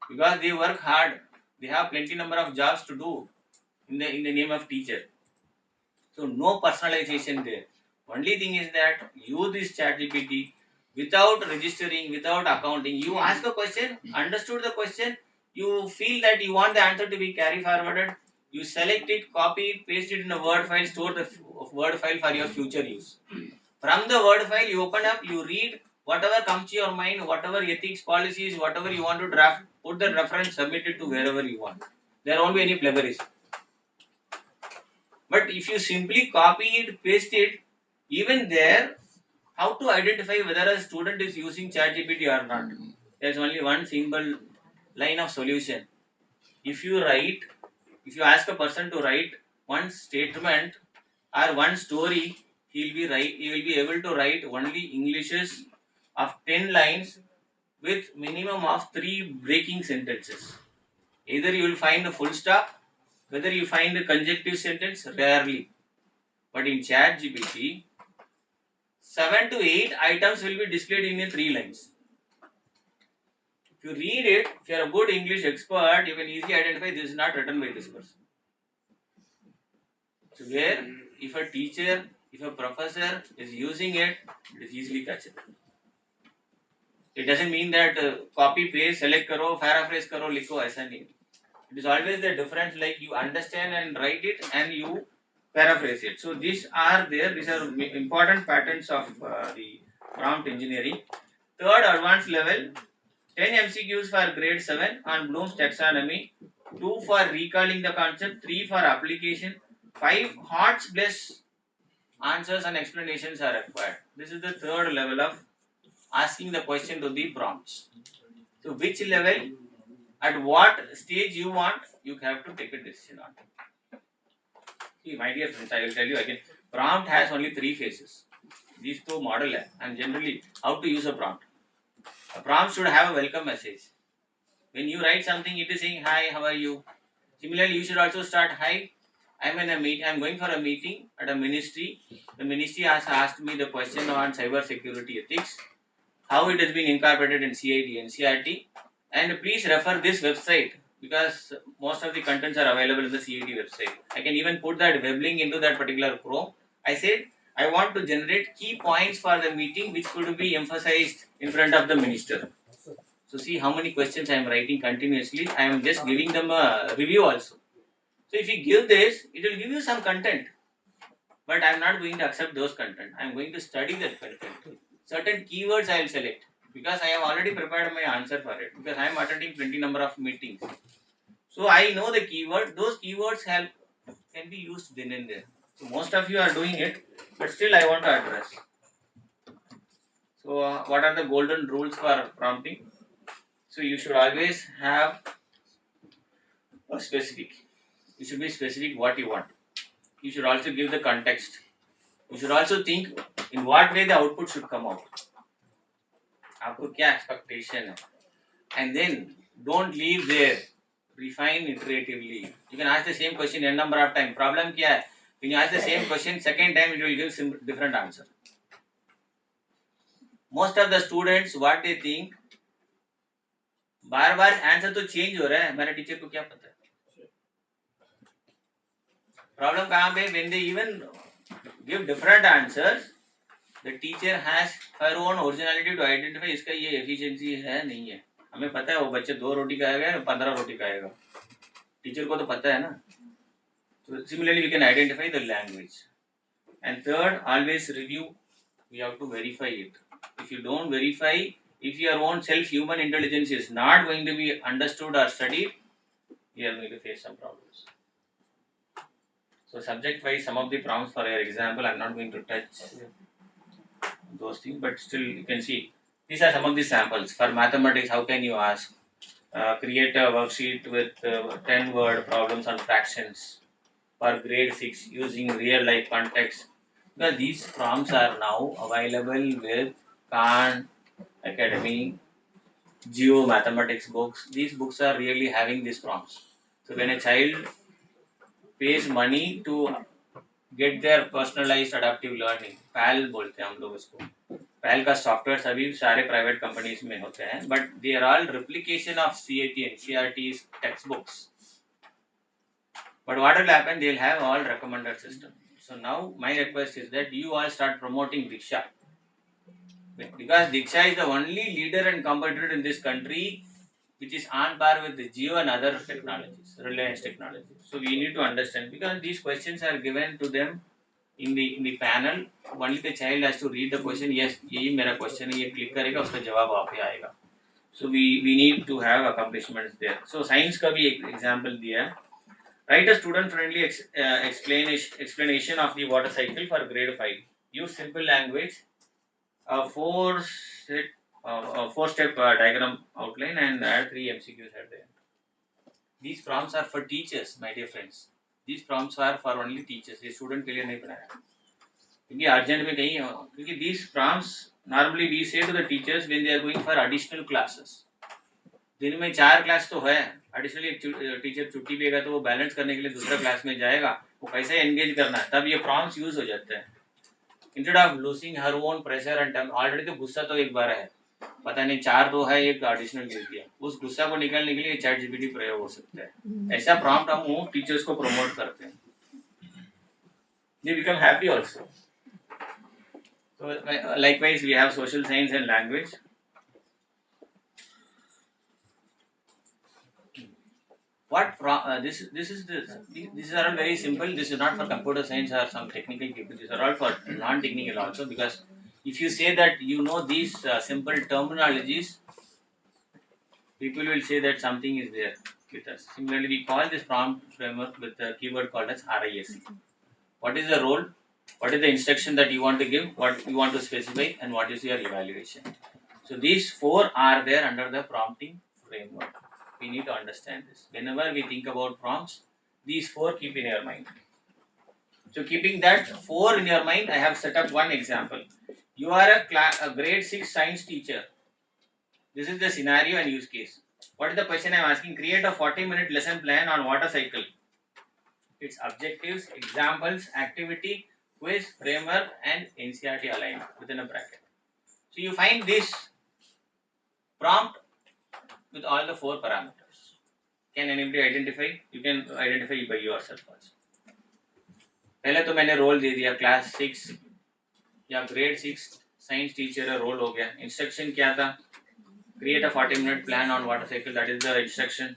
Speaker 3: because they work hard. They have plenty number of jobs to do in the name of teacher. So no personalization there. Only thing is that use this ChatGPT without registering, without accounting. You ask a question, understood the question, you feel that you want the answer to be carry forwarded. You select it, copy it, paste it in a Word file, store the Word file for your future use. From the Word file, you open up, you read whatever comes to your mind, whatever ethics, policies, whatever you want to draft, put the reference, submit it to wherever you want. There won't be any plagiarism. But if you simply copy it, paste it, even there, how to identify whether a student is using ChatGPT or not? There's only one simple line of solution. If you ask a person to write one statement or one story, he will be able to write only Englishes of 10 lines with minimum of 3 breaking sentences. Either you will find a full stop, whether you find a conjunctive sentence, rarely. But in ChatGPT, 7 to 8 items will be displayed in 3 lines. If you read it, if you are a good English expert, you can easily identify this is not written by this person. So where if a teacher, if a professor is using it, it is easily catchable. It doesn't mean that copy paste, select karo, paraphrase karo, likho, aisa nahi. It is always the difference, like you understand and write it and you paraphrase it. So these are important patterns of the prompt engineering. Third advanced level, 10 MCQs for grade 7 on Bloom's taxonomy, 2 for recalling the concept, 3 for application, 5 hearts bless answers and explanations are required. This is the third level of asking the question to the prompts. So which level, at what stage you want, you have to take a decision on. See, my dear friends, I will tell you again, prompt has only 3 phases. These two model and generally how to use a prompt. A prompt should have a welcome message. When you write something, it is saying, hi, how are you? Similarly, you should also start, hi, I'm going for a meeting at a ministry. The ministry has asked me the question on cyber security ethics, how it has been incorporated in CIT and CRT, and please refer this website because most of the contents are available in the CIT website. I can even put that web link into that particular Chrome. I said, I want to generate key points for the meeting which could be emphasized in front of the minister. So see how many questions I am writing continuously. I am just giving them a review also. So if you give this, it will give you some content. But I am not going to accept those content. I am going to study that content. Certain keywords I will select because I have already prepared my answer for it. Because I am attending 20 number of meetings. So I know the keyword. Those keywords can be used then and there. So most of you are doing it, but still I want to address. So what are the golden rules for prompting? So you should always have a specific. You should be specific what you want. You should also give the context. You should also think in what way the output should come out. आपको क्या expectation है? And then don't leave there. Refine iteratively. You can ask the same question n number of time. Problem क्या है? When you ask the same question second time, it will give different answer. Most of the students what they think, bar bar answer तो change हो रहा है, मेरे teacher को क्या पता है? प्रॉब्लम कहाँ पे? When they even give different answers, the teacher has her own originality to identify इसका ये efficiency है नहीं है. हमें पता है वो बच्चे 2 रोटी खाएगा 15 रोटी खाएगा, टीचर को तो पता है ना. So similarly we can identify the language. And third, always review. We have to verify it. If you don't verify, if your own self human intelligence is not going to be understood or studied, you are going to face some problems. So subject wise, some of the prompts for your example, I am not going to touch those things, but still you can see these are some of the samples. For mathematics, how can you ask? Create a worksheet with 10 word problems on fractions for grade 6 using real life context. Because these prompts are now available with Khan Academy, Geo mathematics books. These books are really having these prompts. So when a child pays money to get their personalized adaptive learning, PAL बोलते हैं हम लोग इसको. PAL का software अभी सारे private companies में होते हैं, but they are all replication of CAT and CRT's textbooks. But what will happen? They'll have all recommended system. So now my request is that you all start promoting Diksha. Because Diksha is the only leader and competitor in this country which is on par with the Jio and other technologies, Reliance technologies. So we need to understand, because these questions are given to them in the panel. Only the child has to read the question. Yes, यही मेरा question है, ये click करेगा, उसका जवाब आप ही आएगा. So we need to have accomplishments there. So science का भी एक example दिया है. Write a student-friendly explanation of the water cycle for grade 5. Use simple language, a four-step diagram outline, and add 3 MCQs at the end. These prompts are for teachers, my dear friends. These prompts are for only teachers. ये student के लिए नहीं बनाया. क्योंकि urgent में कहीं, क्योंकि these prompts normally we say to the teachers when they are going for additional classes. दिन में 4 क्लास तो है, एडिशनली एक टीचर छुट्टी पे गया तो वो बैलेंस करने के लिए दूसरा क्लास में जाएगा, वो कैसे एंगेज करना है, तब ये प्रॉम्प्ट्स यूज हो जाते हैं. Instead of losing her own pressure and time. Already तो गुस्सा तो एक बार है, पता नहीं 4 तो है, एक एडिशनल गिर दिया, उस गुस्सा को निकालने के लिए चैट जीपीटी प्रयोग हो सकता है. ऐसा प्रॉम्प्ट हम टीचर्स को प्रमोट करते हैं. They become happy also. So likewise we have social science and language. These are all very simple. This is not for computer science or some technical people. These are all for non-technical also, because if you say that you know these simple terminologies, people will say that something is there with us. Similarly, we call this prompt framework with the keyword called as RISC. What is the role? What is the instruction that you want to give? What you want to specify, and what is your evaluation? So these 4 are there under the prompting framework. We need to understand this. Whenever we think about prompts, these 4 keep in your mind. So keeping that 4 in your mind, I have set up one example. You are a grade 6 science teacher. This is the scenario and use case. What is the question I am asking? Create a 40-minute lesson plan on water cycle. Its objectives, examples, activity, quiz, framework, and NCERT aligned within a bracket. So you find this prompt with all the 4 parameters. Can anybody identify? You can identify by yourself also. पहले तो मैंने role दे दिया, class 6 या grade 6 science teacher है, role हो गया. Instruction क्या था? Create a 40-minute plan on water cycle. That is the instruction.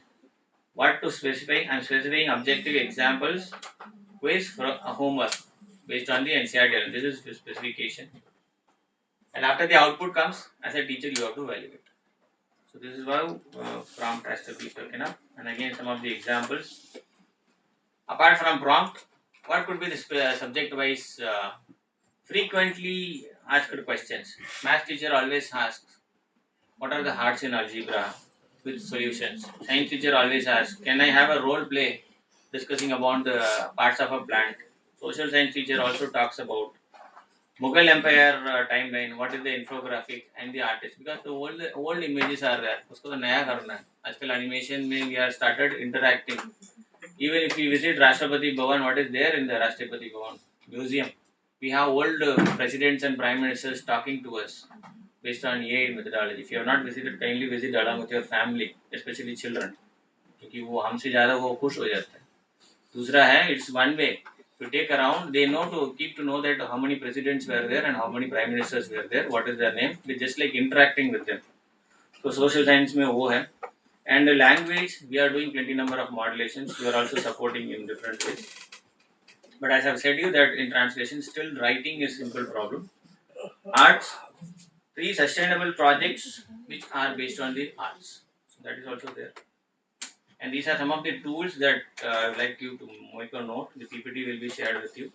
Speaker 3: What to specify? I am specifying objective, examples, quiz, homework based on the NCERT. This is the specification. And after the output comes, as a teacher you have to evaluate. So this is how prompt has to be taken up. And again some of the examples. Apart from prompt, what could be the subject wise frequently asked questions? Math teacher always asks, what are the hearts in algebra with solutions? Science teacher always asks, can I have a role play discussing about the parts of a plant? Social science teacher also talks about Mughal Empire timeline, what is the infographic and the artist, because the old images are there, उसको तो नया करना है. आजकल animation में we are started interacting. Even if we visit Rashtrapati Bhavan, what is there in the Rashtrapati Bhavan museum? We have old presidents and prime ministers talking to us based on AI methodology. If you have not visited, kindly visit along with your family, especially children, क्योंकि वो हमसे ज़्यादा वो खुश हो जाते हैं. दूसरा है, it's one way to take around. They know to keep to know that how many presidents were there and how many prime ministers were there, what is their name. We just like interacting with them. So social science में वो है. And the language, we are doing plenty number of modulations. We are also supporting in different ways. But as I've said you that in translation, still writing is simple problem. Arts, 3 sustainable projects which are based on the arts. So that is also there. And these are some of the tools that I would like you to make a note. The PPT will be shared with you.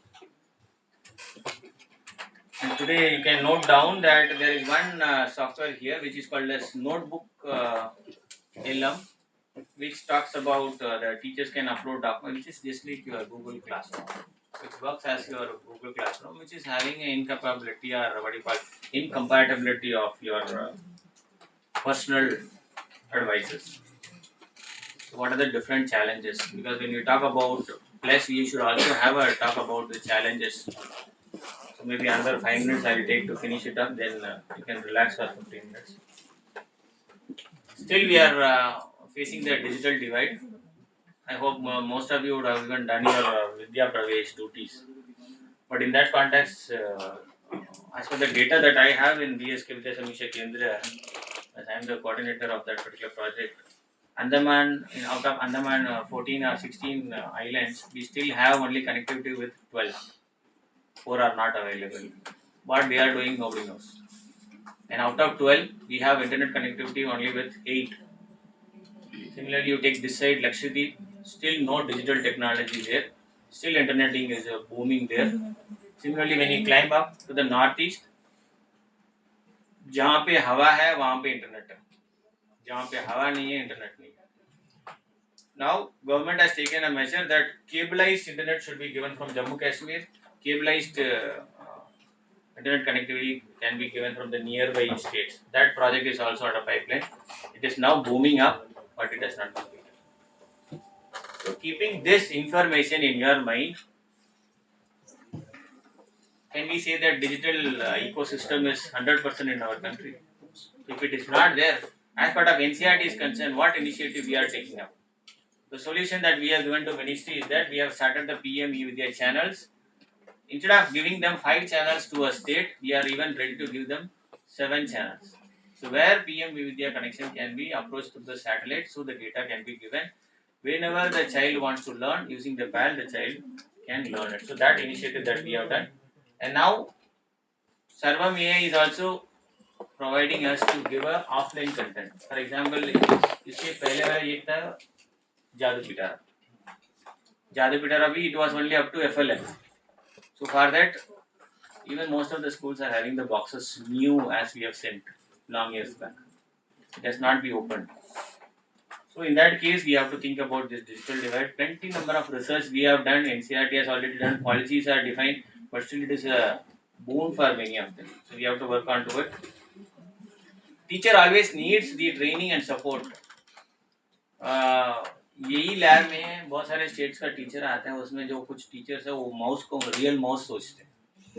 Speaker 3: And today you can note down that there is one software here which is called as Notebook LM, which talks about the teachers can upload documents, which is just like your Google Classroom, which works as your Google Classroom, which is having an incapability or what you call incompatibility of your personal advices. So what are the different challenges? Because when you talk about plus, you should also have a talk about the challenges. So maybe another 5 minutes I will take to finish it up. Then you can relax for 15 minutes. Still, we are facing the digital divide. I hope most of you would have even done your Vidya Pravesh duties. But in that context, as per the data that I have in BSK Vidya Samiksha Kendra, as I am the coordinator of that particular project, Andaman, out of Andaman 14 or 16 islands, we still have only connectivity with 12. 4 are not available. What they are doing, nobody knows. And out of 12, we have internet connectivity only with 8. Similarly, you take this side, Lakshadweep, still no digital technology there. Still interneting is booming there. Similarly, when you climb up to the northeast, जहाँ पे हवा है वहाँ पे internet है, जहाँ पे हवा नहीं है इंटरनेट नहीं है. Now, government has taken a measure that cableized internet should be given from Jammu Kashmir. Cableized internet connectivity can be given from the nearby states. That project is also under pipeline. It is now booming up, but it has not completed. So, keeping this information in your mind, can we say that digital ecosystem is 100% in our country? If it is not there, as part of NCERT is concerned, what initiative we are taking up? The solution that we have given to ministry is that we have started the PM Vidya channels. Instead of giving them 5 channels to a state, we are even ready to give them 7 channels. So where PM Vidya connection can be approached to the satellite, so the data can be given. Whenever the child wants to learn using the PAL, the child can learn it. So that initiative that we have done. And now Sarvam AI is also providing us to give a offline content. For example, इससे पहले वाला ये था जादू पिटारा. जादू पिटारा भी it was only up to FLM. So for that, even most of the schools are having the boxes new as we have sent long years back. It has not been opened. So in that case, we have to think about this digital divide. Plenty number of research we have done. NCERT has already done. Policies are defined, but still it is a boon for many of them. So we have to work on to it. Teacher always needs the training and support. यही lab में बहुत सारे states का teacher आते हैं, उसमें जो कुछ टीचर्स है वो माउस को रियल माउस सोचते हैं,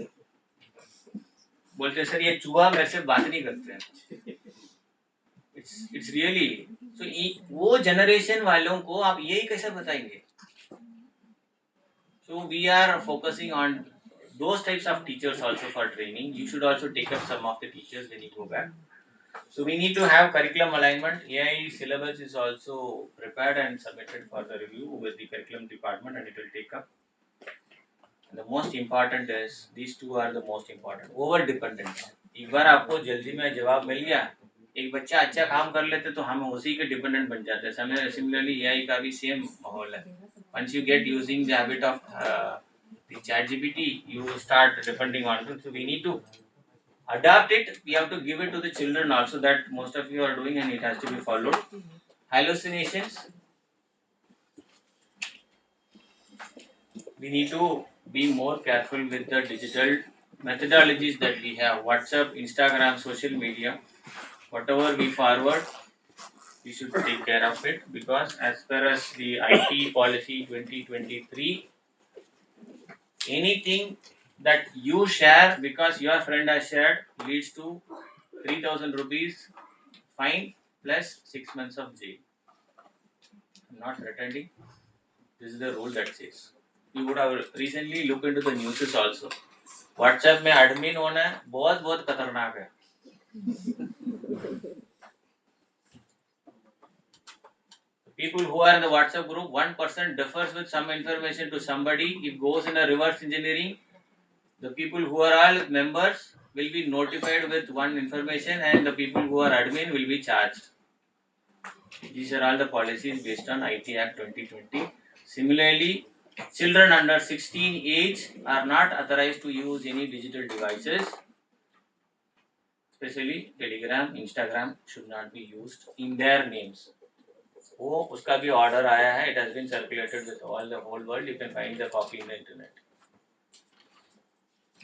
Speaker 3: बोलते हैं सर ये चूहा मेरे से बात नहीं करते हैं. इट्स रियली सो वो जनरेशन वालों को आप यही कैसे बताएंगे? So we are focusing on those types of teachers also for training. You should also take up some of the teachers when you go back. So we need to have curriculum alignment. AI syllabus is also prepared and submitted for the review with the curriculum department, and it will take up. And the most important is, these two are the most important. Over dependence. एक बार आपको जल्दी में जवाब मिल गया, एक बच्चा अच्छा काम कर लेते तो हम उसी के डिपेंडेंट बन जाते हैं. Similarly AI का भी सेम माहौल है. Once you get using the habit of the ChatGPT, you start depending on it. So we need to adapt it. We have to give it to the children also, that most of you are doing, and it has to be followed. Hallucinations. We need to be more careful with the digital methodologies that we have. WhatsApp, Instagram, social media, whatever we forward, we should take care of it, because as per as the IT policy 2023, anything that you share because your friend has shared leads to 3,000 rupees fine plus 6 months of jail. I'm not pretending. This is the rule that says. You would have recently looked into the news also. WhatsApp में admin होना बहुत बहुत खतरनाक है. People who are in the WhatsApp group, one person differs with some information to somebody, it goes in a reverse engineering. The people who are all members will be notified with one information, and the people who are admin will be charged. These are all the policies based on IT Act 2020. Similarly, children under 16 age are not authorized to use any digital devices. Especially Telegram, Instagram should not be used in their names. वो उसका भी order आया है. It has been circulated with all the whole world. You can find the copy in the internet.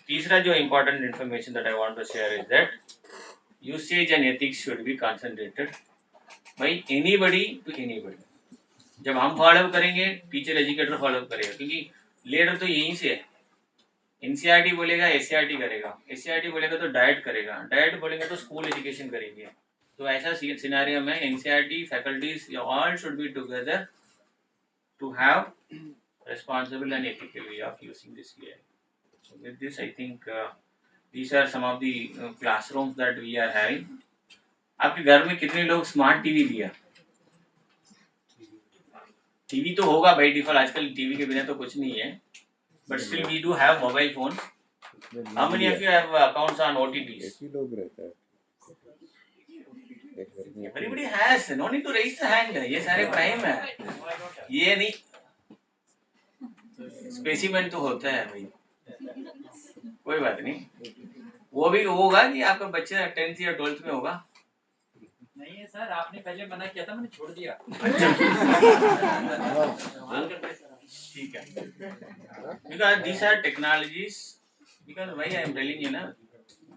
Speaker 3: तीसरा जो important information that I want to share is that usage and ethics should be concentrated by anybody to anybody. जब हम follow करेंगे, teacher educator follow करेगा, क्योंकि leader तो यहीं से है. एनसीईआरटी बोलेगा एससीईआरटी करेगा, एससीईआरटी बोलेगा तो डाइट करेगा, डाइट बोलेगा तो स्कूल एजुकेशन करेंगे. तो ऐसा सिनेरियो में NCERT faculties all should be together to have responsible and ethical way of using this AI. So with this, I think these are some of the classrooms that we are having. आपके घर में कितने लोग smart TV लिया? TV तो होगा by default, आजकल TV के बिना तो कुछ नहीं है, but still we do have mobile phone. How many of you have accounts on OTTs?
Speaker 4: लोग रहता है
Speaker 3: everybody has, no need to raise the hand. ये सारे प्राइम है, ये नहीं स्पेसिमेन तो होता है भाई, कोई बात नहीं. वो भी होगा कि आपका बच्चा 10th या 12th में होगा.
Speaker 5: नहीं है सर, आपने पहले मना किया था, मैंने छोड़ दिया.
Speaker 3: ठीक है, because these are technologies, because why I am telling you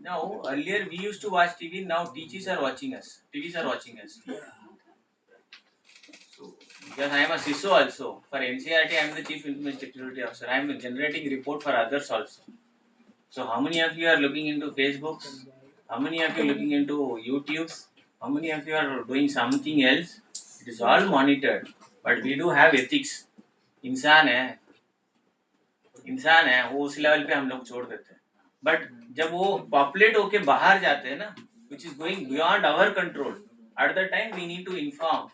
Speaker 3: now earlier we used to watch TV, now TVs are watching us. So because I am a CISO also for NCERT, I am the Chief Information Security Officer. I am generating report for others also. So how many of you are looking into Facebooks? How many of you are looking into YouTubes? How many of you are doing something else? It is all monitored, but we do have ethics. इंसान है वो उस level पे हम लोग छोड़ देते हैं, बट जब वो पॉपुलेट होके बाहर जाते हैं ना, which is going beyond our control, at the time we need to inform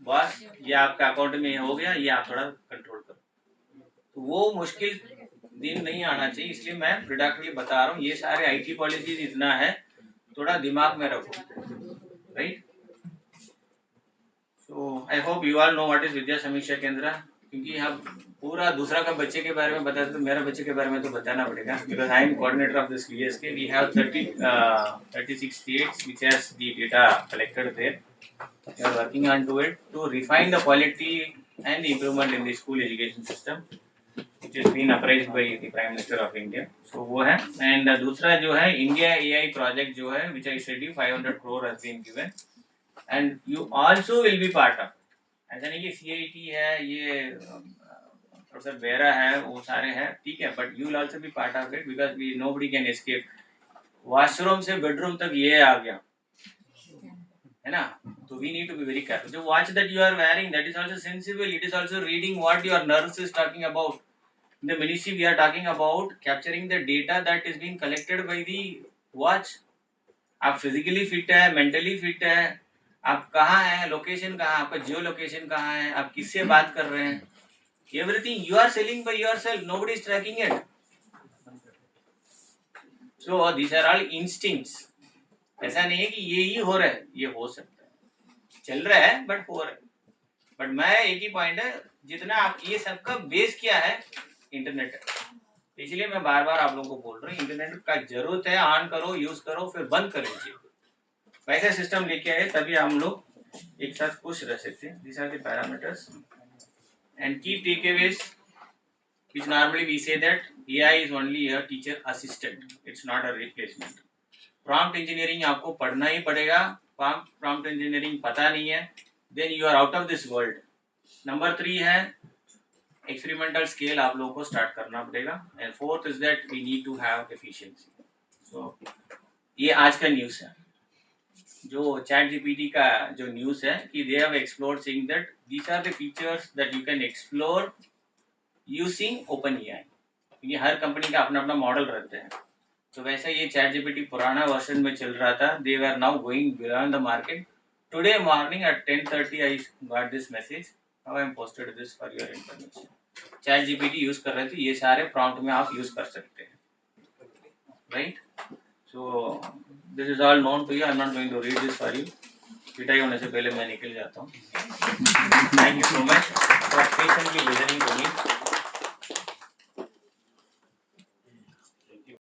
Speaker 3: बस ये आपका अकाउंट में हो गया, ये आप थोड़ा कंट्रोल करो. तो वो मुश्किल दिन नहीं आना चाहिए, इसलिए मैं प्रोडक्टली बता रहा हूँ. ये सारे IT पॉलिसीज इतना है, थोड़ा दिमाग में रखो, right. So I hope you all know what is Vidya Samiksha Kendra, क्योंकि हम पूरा दूसरा का बच्चे के बारे में बताते तो मेरा बच्चे के बारे में तो बताना पड़ेगा, because I am coordinator of this VSK. वी हैव 36 states which has the data collected there. We are working on to it to refine the quality and the improvement in the school education system, which has been appraised by the Prime Minister of India. So वो है. And दूसरा जो है India AI project जो है, which I said you 500 crore has been given, and you also will be part of. ऐसा नहीं कि CIT है, ये प्रोफेसर बेरा है, वो सारे हैं, ठीक है, but you will also be part of it, because we nobody can escape. Washroom से बेडरूम तक ये आ गया है ना, तो we need to be very careful. The watch that you are wearing, that is also sensible, it is also reading what your nurse is talking about. In the ministry we are talking about capturing the data that is being collected by the watch. आप physically fit है, mentally fit है, आप कहाँ हैं, location कहाँ, आपका जियो location कहाँ है, आप किससे बात कर रहे हैं, everything you are selling by yourself, nobody is tracking it. So these are all instincts. ऐसा नहीं है कि ये ही हो रहा है, ये हो सकता है, चल रहा है, बट हो रहा है. बट मैं एक ही पॉइंट है, जितना आप ये सबका बेस क्या है, इंटरनेट है. इसलिए मैं बार बार आप लोगों को बोल रहा हूँ, इंटरनेट का जरूरत है, ऑन करो, यूज करो, फिर बंद कर लीजिए. वैसा सिस्टम लेके आए तभी हम लोग एक साथ खुश रह सकते हैं. These are the parameters and key takeaways, which normally we say that AI is only a teacher assistant, it's not a replacement. Prompt engineering आपको पढ़ना ही पड़ेगा. Prompt engineering पता नहीं है, then you are out of this world. Number 3 है experimental scale आप लोगों को स्टार्ट करना पड़ेगा. And fourth is that we need to have efficiency. So ये आज का न्यूज़ है, जो ChatGPT का जो न्यूज़ है कि they have explored saying that these are the features that you can explore using OpenAI. क्योंकि हर कंपनी का अपना अपना मॉडल रहता है, तो वैसे ये ChatGPT पुराना वर्जन में चल रहा था. They were now going beyond the market. Today morning at 10:30 I got this message. Now I am posted this for your information. ChatGPT use कर रहे थे, ये सारे प्रॉम्प्ट में आप यूज कर सकते हैं, right. So this is all known to you. I am not going to read this for you. पिटाई होने से पहले मैं निकल जाता हूँ. Thank you so much for patiently listening to me.